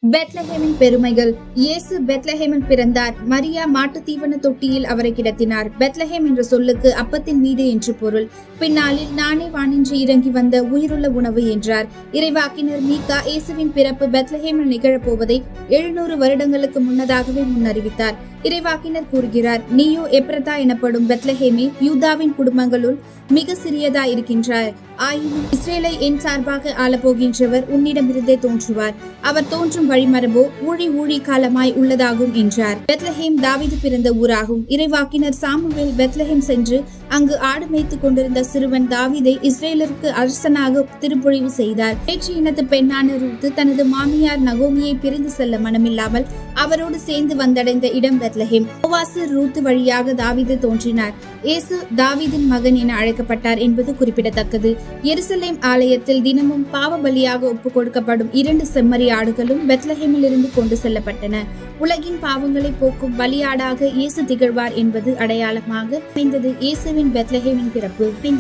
பெத்லஹேமின் பெருமைகள். இயேசு பெத்லஹேமில் பிறந்தார். மரியா மாட்டுத் தீவன தொட்டியில் அவரை கிடத்தினார். பெத்லஹேம் என்ற சொல்லுக்கு அப்பத்தின் வீடு என்று பொருள். பின்னாளில் நானே வானின்று இறங்கி வந்த உயிருள்ள உணவு என்றார். இறைவாக்கினர் மீகா இயேசுவின் பிறப்பு பெத்லஹேமில் நிகழப்போவதை 700 வருடங்களுக்கு முன்னதாகவே முன்னறிவித்தார். இறைவாக்கினர் கூறுகிறார், நீயோ எப்ரதா எனப்படும் பெத்லஹேமே, யூதாவின் குடும்பங்களுள் மிக சிறியதா இருக்கின்றார். ஆயினும் இஸ்ரேலை என் சார்பாக ஆளப்போகின்றவர் உன்னிடமிருந்தே தோன்றுவார். அவர் தோன்றும் வழிமரபோ ஊழி காலமாய் உள்ளதாகும் என்றார். பெத்லஹேம் தாவீது பிறந்த ஊராகும். இறைவாக்கினர் சாமுவேல் பெத்லஹேம் சென்று அங்கு ஆடு மேய்த்துக் கொண்டிருந்த சிறுவன் தாவீதை இஸ்ரேலருக்கு அரசனாக திருப்பொழிவு செய்தார். வேற்று இனத்து பெண்ணான ரூத்து தனது மாமியார் நகோமியை பிரிந்து செல்ல மனமில்லாமல் அவரோடு சேர்ந்து வந்தடைந்த இடம் பெத்லஹேம். போவாசு ரூத்து வழியாக தாவீது தோன்றினார். இயேசு தாவீதின் மகன் என அழைக்கப்பட்டார் என்பது குறிப்பிடத்தக்கது. எருசலேம் ஆலயத்தில் தினமும் பாவ பலியாக ஒப்புக் கொடுக்கப்படும் 2 செம்மறி ஆடுகளும் பெத்லஹேமில் இருந்து கொண்டு செல்லப்பட்டன. உலகின் பாவங்களை போக்கும் பலியாடாக இயேசு திகழ்வார் என்பது அடையாளமாக அமைந்தது இயேசுவின் பெத்லஹேமின் பிறப்பு.